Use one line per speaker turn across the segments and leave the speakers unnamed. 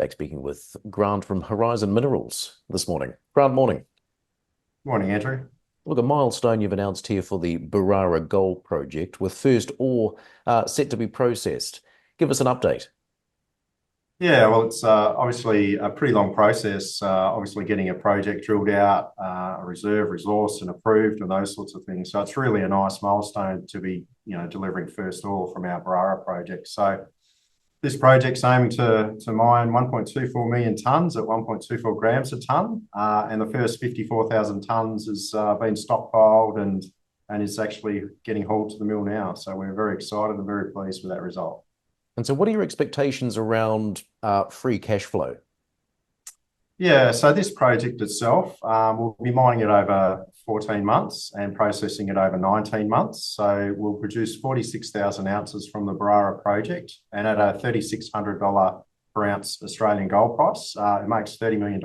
Back speaking with Grant from Horizon Minerals this morning. Grant, morning.
Morning, Andrew.
Look, a milestone you've announced here for the Barara Gold Project with first ore set to be processed. Give us an update.
Yeah, well, it's obviously a pretty long process, obviously getting a project drilled out, a reserve resource and approved and those sorts of things. So it's really a nice milestone to be, delivering first ore from our Barara project. So this project's aiming to mine 1.24 million tonnes at 1.24 grams a tonne. And the first 54,000 tonnes has been stockpiled and is actually getting hauled to the mill now. So we're very excited and very pleased with that result.
And so what are your expectations around free cash flow?
Yeah, so this project itself, we'll be mining it over 14 months and processing it over 19 months. So we'll produce 46,000 ounces from the Barara project, and at a $3,600 per ounce Australian gold price, it makes $30 million.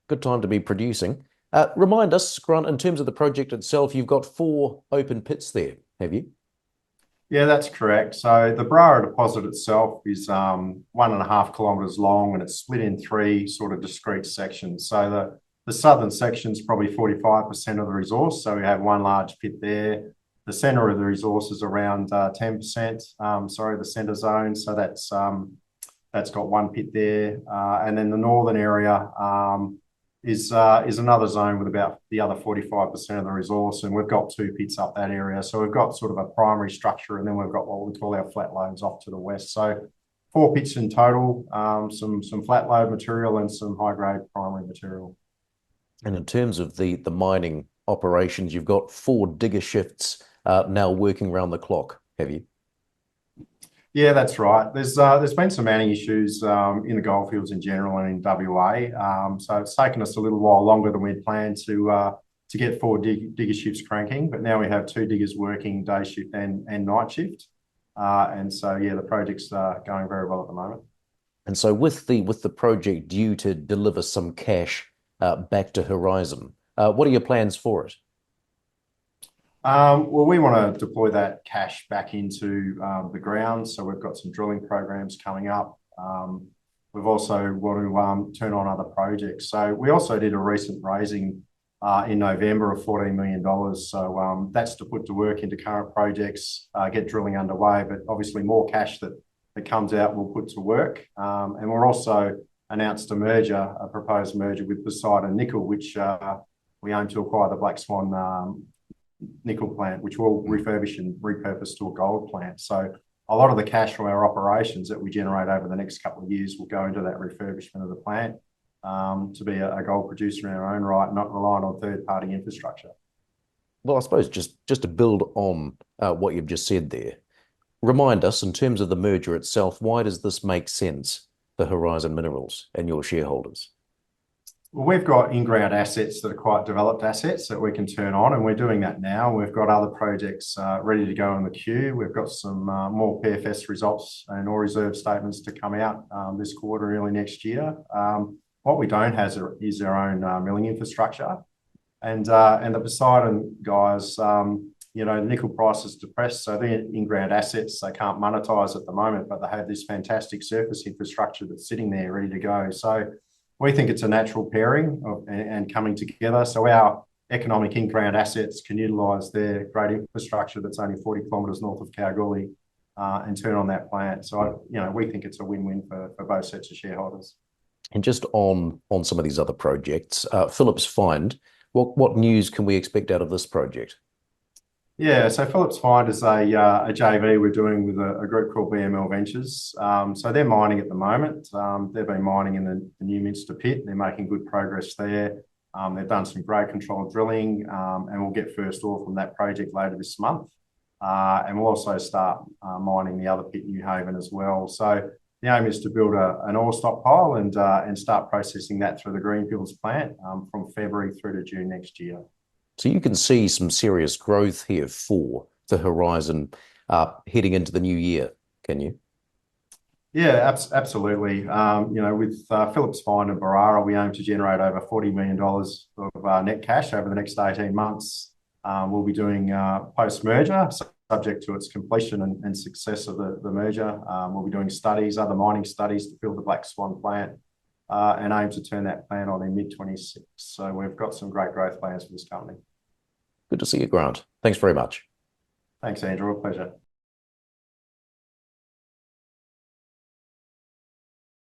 Good time to be producing. Remind us, Grant, in terms of the project itself, you've got 4 open pits there, have you?
Yeah, that's correct. So the Barara deposit itself is 1.5 kilometres long, and it's split in 3 sort of discrete sections. So the southern section is probably 45% of the resource. So we have one large pit there. The centre of the resource is around 10%. The centre zone. So that's got one pit there, and then the northern area is another zone with about the other 45% of the resource, and we've got 2 pits up that area. So we've got sort of a primary structure, and then we've got what we call our flat lodes off to the west. So 4 pits in total, some flat lode material and some high grade primary material.
And in terms of the mining operations, you've got 4 digger shifts now working around the clock, have you?
Yeah, that's right. There's been some manning issues in the goldfields in general and in WA. So it's taken us a little while longer than we'd planned to get 4 digger shifts cranking, but now we have 2 diggers working day shift and night shift. And so yeah, the project's going very well at the moment.
And so with the project due to deliver some cash back to Horizon, what are your plans for it?
Well, we want to deploy that cash back into the ground. So we've got some drilling programs coming up. We've also want to turn on other projects. So we also did a recent raising in November of $14 million. So that's to put to work into current projects, get drilling underway, but obviously more cash that comes out we'll put to work. And we're also announced a proposed merger with Poseidon Nickel, which we aim to acquire the Black Swan nickel plant, which we'll refurbish and repurpose to a gold plant. So a lot of the cash from our operations that we generate over the next couple of years will go into that refurbishment of the plant to be a gold producer in our own right, not relying on third-party infrastructure.
Well, I suppose just to build on what you've just said there, remind us in terms of the merger itself, why does this make sense for Horizon Minerals and your shareholders?
Well, we've got in-ground assets that are quite developed assets that we can turn on, and we're doing that now. We've got other projects ready to go in the queue. We've got some more PFS results and ore reserve statements to come out this quarter, early next year. What we don't have is our own milling infrastructure. And the Poseidon guys, nickel price is depressed, so they're in-ground assets. They can't monetize at the moment, but they have this fantastic surface infrastructure that's sitting there ready to go. So we think it's a natural pairing and coming together. So our economic in-ground assets can utilise their great infrastructure that's only 40 kilometres north of Kalgoorlie and turn on that plant. So, we think it's a win-win for both sets of shareholders.
And just on some of these other projects, Phillips Find, what news can we expect out of this project?
Yeah, so Phillips Find is a JV we're doing with a group called BML Ventures. So they're mining at the moment. They've been mining in the New Minster pit. They're making good progress there. They've done some grade control drilling, and we'll get first ore from that project later this month. And we'll also start mining the other pit, New Haven, as well. So the aim is to build an ore stockpile and start processing that through the Greenfields plant from February through to June next year.
So you can see some serious growth here for the Horizon heading into the new year, can you?
Yeah, absolutely. With Phillips Find and Barara, we aim to generate over $40 million of net cash over the next 18 months. We'll be doing post-merger, so subject to its completion and success of the merger. We'll be doing studies, other mining studies to build the Black Swan plant, and aim to turn that plant on in mid-26. So we've got some great growth plans for this company.
Good to see you, Grant. Thanks very much.
Thanks, Andrew. A pleasure.